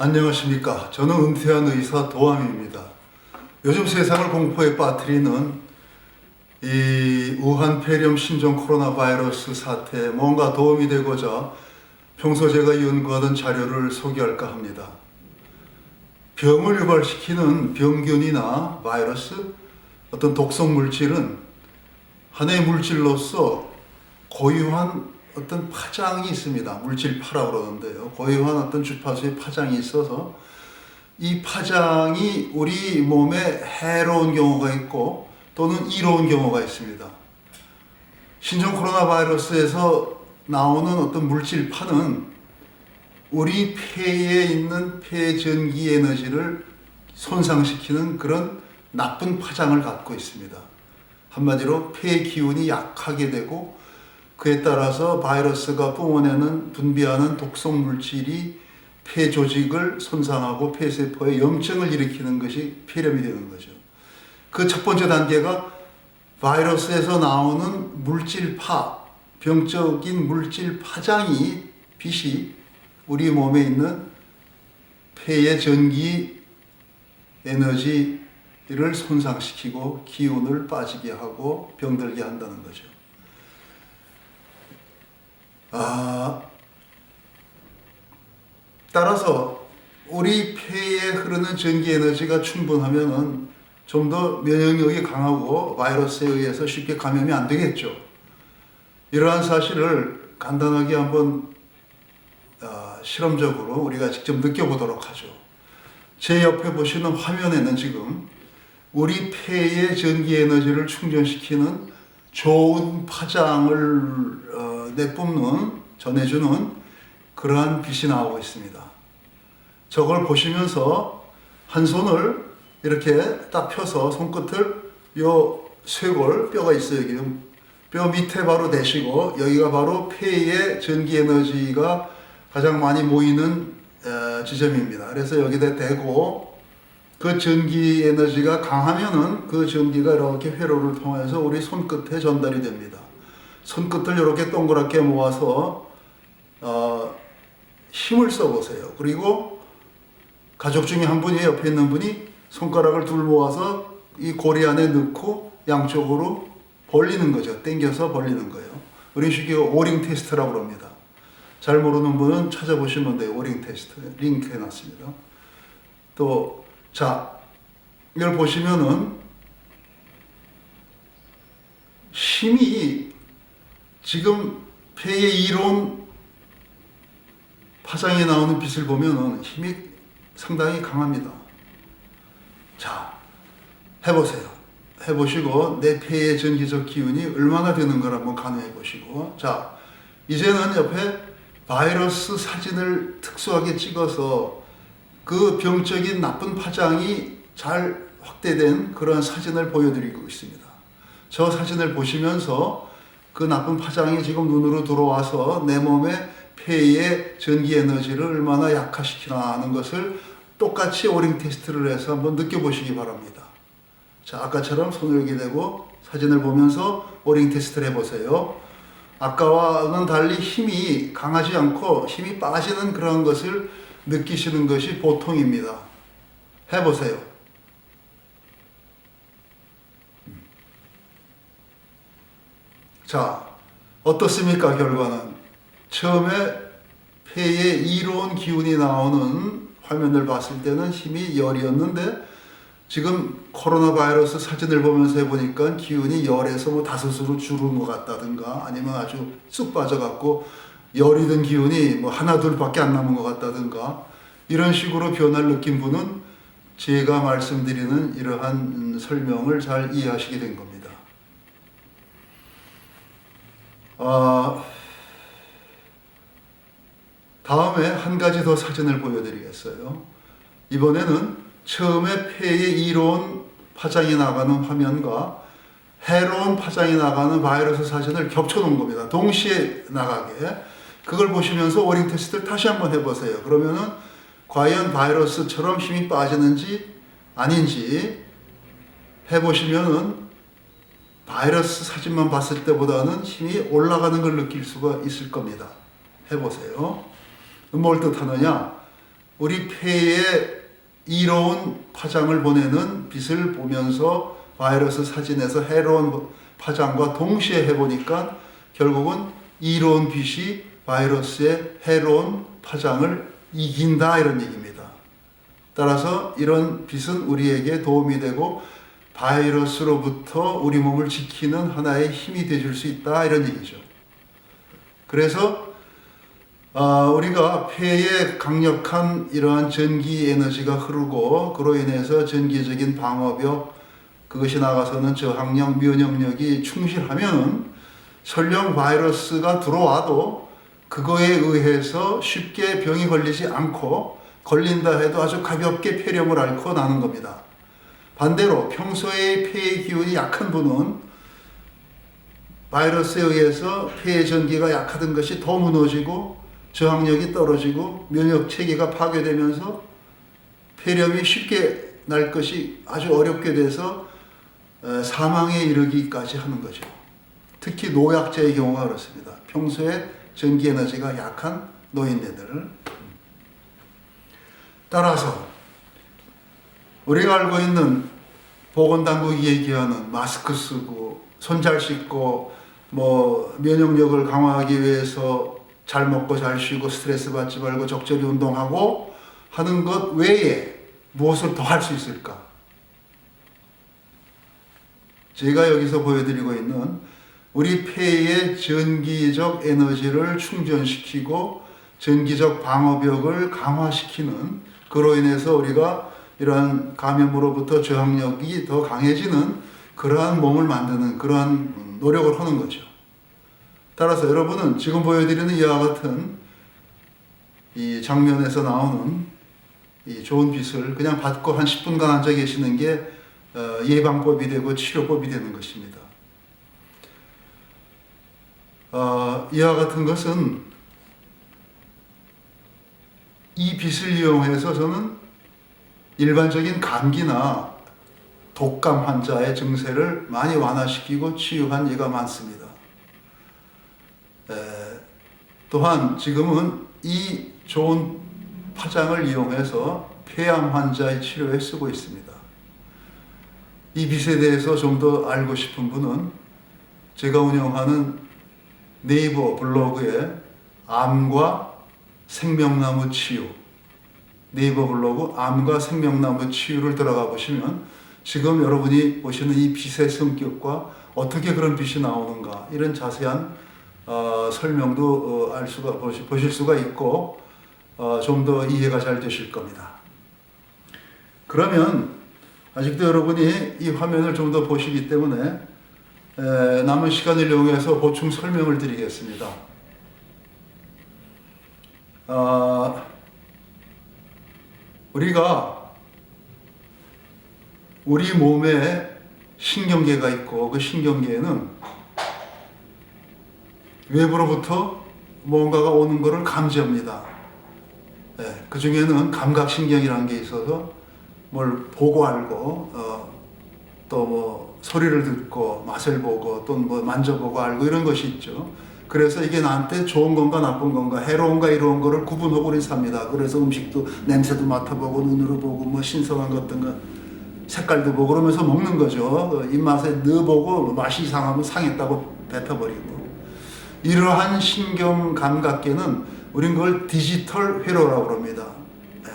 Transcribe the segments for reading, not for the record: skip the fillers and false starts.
안녕하십니까. 저는 은퇴한 의사 도암입니다. 요즘 세상을 공포에 빠뜨리는 이 우한 폐렴 신종 코로나 바이러스 사태에 뭔가 도움이 되고자 평소 제가 연구하던 자료를 소개할까 합니다. 병을 유발시키는 병균이나 바이러스, 어떤 독성 물질은 하나의 물질로서 고유한 어떤 파장이 있습니다. 물질파라고 그러는데요. 고유한 어떤 주파수의 파장이 있어서 이 파장이 우리 몸에 해로운 경우가 있고 또는 이로운 경우가 있습니다. 신종 코로나 바이러스에서 나오는 어떤 물질파는 우리 폐에 있는 폐 전기 에너지를 손상시키는 그런 나쁜 파장을 갖고 있습니다. 한마디로 폐 기운이 약하게 되고 그에 따라서 바이러스가 뿜어내는 분비하는 독성 물질이 폐 조직을 손상하고 폐세포에 염증을 일으키는 것이 폐렴이 되는 거죠. 그 첫 번째 단계가 바이러스에서 나오는 물질파, 병적인 물질 파장이 빛이 우리 몸에 있는 폐의 전기 에너지를 손상시키고 기운을 빠지게 하고 병들게 한다는 거죠. 따라서 우리 폐에 흐르는 전기 에너지가 충분하면은 좀 더 면역력이 강하고 바이러스에 의해서 쉽게 감염이 안 되겠죠. 이러한 사실을 간단하게 한번 실험적으로 우리가 직접 느껴보도록 하죠. 제 옆에 보시는 화면에는 지금 우리 폐의 전기 에너지를 충전시키는 좋은 파장을 내뿜는, 전해주는 그러한 빛이 나오고 있습니다. 저걸 보시면서 한 손을 이렇게 딱 펴서 손끝을 요 쇄골 뼈가 있어요. 여기 뼈 밑에 바로 대시고 여기가 바로 폐의 전기 에너지가 가장 많이 모이는 지점입니다. 그래서 여기다 대고 그 전기 에너지가 강하면은 그 전기가 이렇게 회로를 통해서 우리 손끝에 전달이 됩니다. 손끝을 이렇게 동그랗게 모아서 힘을 써보세요. 그리고 가족 중에 한 분이 옆에 있는 분이 손가락을 둘 모아서 이 고리 안에 넣고 양쪽으로 벌리는 거죠. 당겨서 벌리는 거예요. 우리 쉽게 오링 테스트라고 합니다. 잘 모르는 분은 찾아보시면 돼요. 오링 테스트. 링크 해놨습니다. 또, 자, 이걸 보시면은 힘이 지금 폐의 이론 파장에 나오는 빛을 보면은 힘이 상당히 강합니다. 자, 해보세요. 해보시고 내 폐의 전기적 기운이 얼마나 되는 걸 한번 가늠해 보시고, 자, 이제는 옆에 바이러스 사진을 특수하게 찍어서 그 병적인 나쁜 파장이 잘 확대된 그런 사진을 보여드리고 있습니다. 저 사진을 보시면서 그 나쁜 파장이 지금 눈으로 들어와서 내 몸에 폐의 전기 에너지를 얼마나 약화시키나 하는 것을 똑같이 오링 테스트를 해서 한번 느껴보시기 바랍니다. 자, 아까처럼 손을 이렇게 대고 사진을 보면서 오링 테스트를 해보세요. 아까와는 달리 힘이 강하지 않고 힘이 빠지는 그런 것을 느끼시는 것이 보통입니다. 해보세요. 자, 어떻습니까? 결과는 처음에 폐에 이로운 기운이 나오는 화면을 봤을 때는 힘이 열이었는데 지금 코로나 바이러스 사진을 보면서 해보니까 기운이 열에서 뭐 5으로 줄은 것 같다든가 아니면 아주 쑥 빠져갖고 열이 든 기운이 뭐 하나 둘밖에 안 남은 것 같다든가 이런 식으로 변화를 느낀 분은 제가 말씀드리는 이러한 설명을 잘 이해하시게 된 겁니다. 다음에 한 가지 더 사진을 보여드리겠어요. 이번에는 처음에 폐에 이로운 파장이 나가는 화면과 해로운 파장이 나가는 바이러스 사진을 겹쳐 놓은 겁니다. 동시에 나가게. 그걸 보시면서 오링 테스트를 다시 한번 해보세요. 그러면은 과연 바이러스처럼 힘이 빠지는지 아닌지 해보시면은 바이러스 사진만 봤을 때보다는 힘이 올라가는 걸 느낄 수가 있을 겁니다. 해보세요. 뭘 뜻하느냐? 우리 폐에 이로운 파장을 보내는 빛을 보면서 바이러스 사진에서 해로운 파장과 동시에 해보니까 결국은 이로운 빛이 바이러스의 해로운 파장을 이긴다 이런 얘기입니다. 따라서 이런 빛은 우리에게 도움이 되고 바이러스로부터 우리 몸을 지키는 하나의 힘이 되줄 수 있다 이런 얘기죠. 그래서 우리가 폐에 강력한 이러한 전기 에너지가 흐르고 그로 인해서 전기적인 방어벽 그것이 나가서는 저항력, 면역력이 충실하면은 설령 바이러스가 들어와도 그거에 의해서 쉽게 병이 걸리지 않고 걸린다 해도 아주 가볍게 폐렴을 앓고 나는 겁니다. 반대로 평소에 폐의 기운이 약한 분은 바이러스에 의해서 폐의 전기가 약하던 것이 더 무너지고 저항력이 떨어지고 면역 체계가 파괴되면서 폐렴이 쉽게 날 것이 아주 어렵게 돼서 사망에 이르기까지 하는 거죠. 특히 노약자의 경우가 그렇습니다. 평소에 전기 에너지가 약한 노인네들. 따라서 우리가 알고 있는 보건당국이 얘기하는 마스크 쓰고 손 잘 씻고 면역력을 강화하기 위해서 잘 먹고 잘 쉬고 스트레스 받지 말고 적절히 운동하고 하는 것 외에 무엇을 더 할 수 있을까? 제가 여기서 보여드리고 있는 우리 폐의 전기적 에너지를 충전시키고 전기적 방어벽을 강화시키는 그로 인해서 우리가 이러한 감염으로부터 저항력이 더 강해지는 그러한 몸을 만드는 그러한 노력을 하는 거죠. 따라서 여러분은 지금 보여드리는 이와 같은 이 장면에서 나오는 이 좋은 빛을 그냥 받고 한 10분간 앉아 계시는 게 예방법이 되고 치료법이 되는 것입니다. 이와 같은 것은 이 빛을 이용해서 저는 일반적인 감기나 독감 환자의 증세를 많이 완화시키고 치유한 예가 많습니다. 또한 지금은 이 좋은 파장을 이용해서 폐암 환자의 치료에 쓰고 있습니다. 이 빛에 대해서 좀 더 알고 싶은 분은 제가 운영하는 네이버 블로그에 암과 생명나무 치유, 네이버 블로그 암과 생명나무 치유를 들어가 보시면 지금 여러분이 보시는 이 빛의 성격과 어떻게 그런 빛이 나오는가 이런 자세한 설명도 보실 수가 있고 좀 더 이해가 잘 되실 겁니다. 그러면 아직도 여러분이 이 화면을 좀 더 보시기 때문에 남은 시간을 이용해서 보충 설명을 드리겠습니다. 우리가 우리 몸에 신경계가 있고 그 신경계에는 외부로부터 뭔가가 오는 것을 감지합니다. 그 중에는 감각신경이라는 게 있어서 뭘 보고 알고 또 소리를 듣고 맛을 보고 또 만져보고 알고 이런 것이 있죠. 그래서 이게 나한테 좋은 건가 나쁜 건가 해로운가 이로운 거를 구분하고 우리 삽니다. 그래서 음식도 냄새도 맡아보고 눈으로 보고 신선한 것 같은 거 색깔도 보고 그러면서 먹는 거죠. 입맛에 넣어보고 맛이 이상하면 상했다고 뱉어버리고. 이러한 신경 감각계는 우린 그걸 디지털 회로라고 합니다.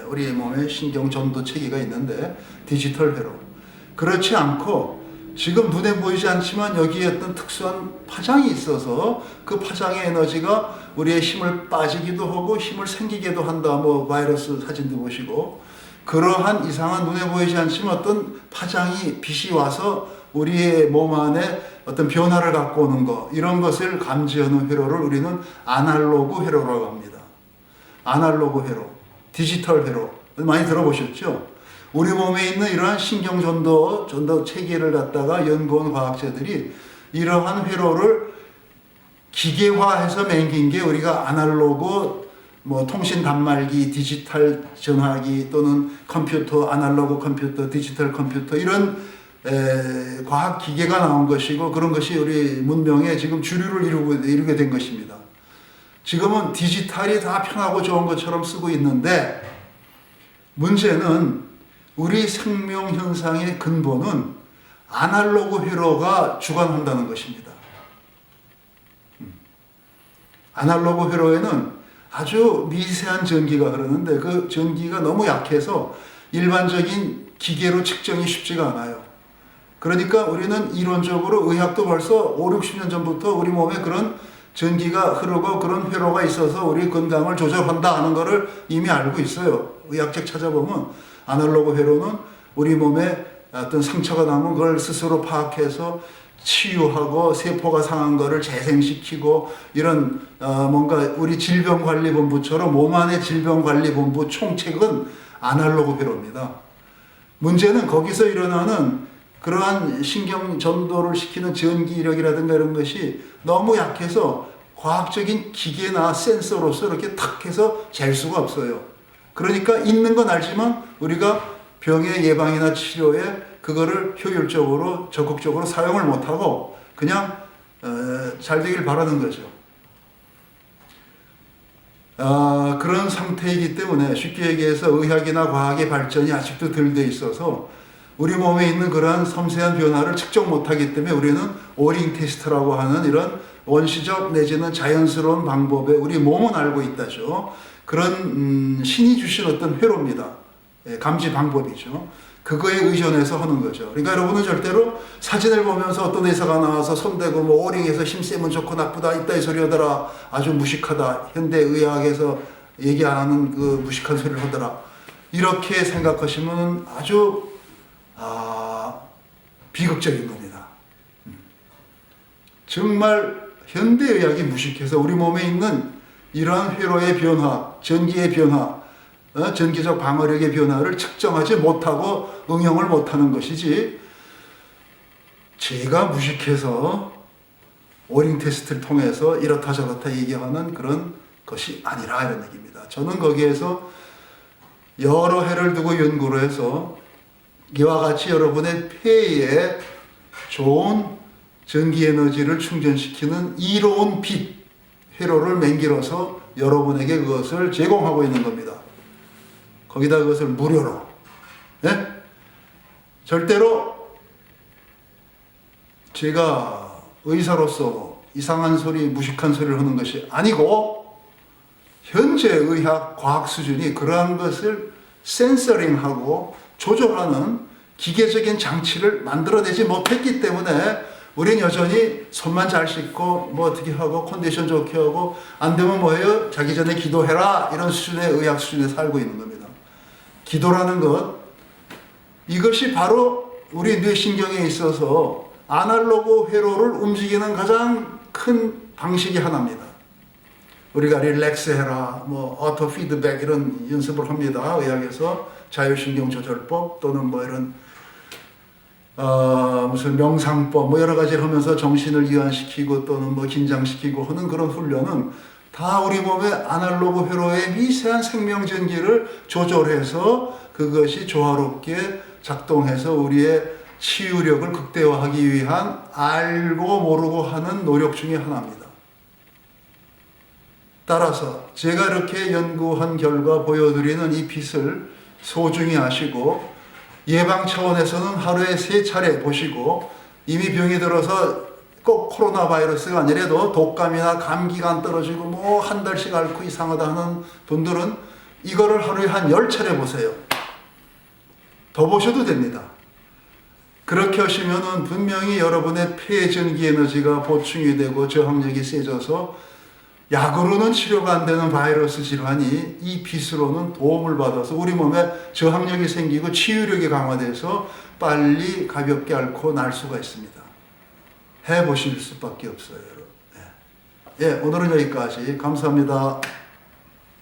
우리 몸에 신경 전도 체계가 있는데 디지털 회로. 그렇지 않고 지금 눈에 보이지 않지만 여기에 어떤 특수한 파장이 있어서 그 파장의 에너지가 우리의 힘을 빠지기도 하고 힘을 생기게도 한다. 바이러스 사진도 보시고 그러한 이상한 눈에 보이지 않지만 어떤 파장이 빛이 와서 우리의 몸 안에 어떤 변화를 갖고 오는 것 이런 것을 감지하는 회로를 우리는 아날로그 회로라고 합니다. 아날로그 회로, 디지털 회로 많이 들어보셨죠? 우리 몸에 있는 이러한 신경전도 체계를 갖다가 연구한 과학자들이 이러한 회로를 기계화해서 맹긴 게 우리가 아날로그 통신 단말기, 디지털 전화기 또는 컴퓨터, 아날로그 컴퓨터, 디지털 컴퓨터 이런 과학 기계가 나온 것이고 그런 것이 우리 문명의 지금 주류를 이루게 된 것입니다. 지금은 디지털이 다 편하고 좋은 것처럼 쓰고 있는데 문제는 우리 생명 현상의 근본은 아날로그 회로가 주관한다는 것입니다. 아날로그 회로에는 아주 미세한 전기가 흐르는데 그 전기가 너무 약해서 일반적인 기계로 측정이 쉽지가 않아요. 그러니까 우리는 이론적으로 의학도 벌써 5, 60년 전부터 우리 몸에 그런 전기가 흐르고 그런 회로가 있어서 우리 건강을 조절한다 하는 것을 이미 알고 있어요. 의학책 찾아보면 아날로그 회로는 우리 몸에 어떤 상처가 나면 그걸 스스로 파악해서 치유하고 세포가 상한 거를 재생시키고 이런 뭔가 우리 질병관리본부처럼 몸 안의 질병관리본부 총책은 아날로그 회로입니다. 문제는 거기서 일어나는 그러한 신경 전도를 시키는 전기력이라든가 이런 것이 너무 약해서 과학적인 기계나 센서로서 이렇게 탁 해서 잴 수가 없어요. 그러니까 있는 건 알지만 우리가 병의 예방이나 치료에 그거를 효율적으로 적극적으로 사용을 못하고 그냥 잘 되길 바라는 거죠. 그런 상태이기 때문에 쉽게 얘기해서 의학이나 과학의 발전이 아직도 덜 돼 있어서 우리 몸에 있는 그러한 섬세한 변화를 측정 못하기 때문에 우리는 오링 테스트라고 하는 이런 원시적 내지는 자연스러운 방법에 우리 몸은 알고 있다죠. 그런 신이 주신 어떤 회로입니다. 감지 방법이죠. 그거에 의존해서 하는 거죠. 그러니까 여러분은 절대로 사진을 보면서 어떤 의사가 나와서 손대고 뭐 오링에서 힘세면 좋고 나쁘다 이따위 소리 하더라. 아주 무식하다. 현대의학에서 얘기 안 하는 그 무식한 소리를 하더라. 이렇게 생각하시면 아주 비극적인 겁니다. 정말 현대의학이 무식해서 우리 몸에 있는 이러한 회로의 변화, 전기의 변화, 전기적 방어력의 변화를 측정하지 못하고 응용을 못하는 것이지 제가 무식해서 오링 테스트를 통해서 이렇다 저렇다 얘기하는 그런 것이 아니라 이런 얘기입니다. 저는 거기에서 여러 해를 두고 연구를 해서 이와 같이 여러분의 폐에 좋은 전기 에너지를 충전시키는 이로운 빛, 회로를 맹길어서 여러분에게 그것을 제공하고 있는 겁니다. 거기다 그것을 무료로. 네? 절대로 제가 의사로서 이상한 소리, 무식한 소리를 하는 것이 아니고 현재 의학, 과학 수준이 그러한 것을 센서링하고 조절하는 기계적인 장치를 만들어내지 못했기 때문에 우린 여전히 손만 잘 씻고 뭐 어떻게 하고 컨디션 좋게 하고 안 되면 뭐예요? 자기 전에 기도해라 이런 수준의 의학 수준에 살고 있는 겁니다. 기도라는 것, 이것이 바로 우리 뇌신경에 있어서 아날로그 회로를 움직이는 가장 큰 방식이 하나입니다. 우리가 릴렉스 해라, 뭐 오토 피드백 이런 연습을 합니다. 의학에서 자율신경 조절법 또는 뭐 이런 무슨 명상법 뭐 여러 가지를 하면서 정신을 이완시키고 또는 뭐 긴장시키고 하는 그런 훈련은 다 우리 몸의 아날로그 회로의 미세한 생명 전기를 조절해서 그것이 조화롭게 작동해서 우리의 치유력을 극대화하기 위한 알고 모르고 하는 노력 중에 하나입니다. 따라서 제가 이렇게 연구한 결과 보여드리는 이 빛을 소중히 아시고 예방 차원에서는 하루에 3차례 보시고 이미 병이 들어서 꼭 코로나 바이러스가 아니라도 독감이나 감기가 안 떨어지고 뭐 한 달씩 앓고 이상하다 하는 분들은 이거를 하루에 한 10차례 보세요. 더 보셔도 됩니다. 그렇게 하시면은 분명히 여러분의 폐 전기 에너지가 보충이 되고 저항력이 세져서 약으로는 치료가 안 되는 바이러스 질환이 이 빛으로는 도움을 받아서 우리 몸에 저항력이 생기고 치유력이 강화돼서 빨리 가볍게 앓고 날 수가 있습니다. 해보실 수밖에 없어요, 여러분. 예, 오늘은 여기까지. 감사합니다.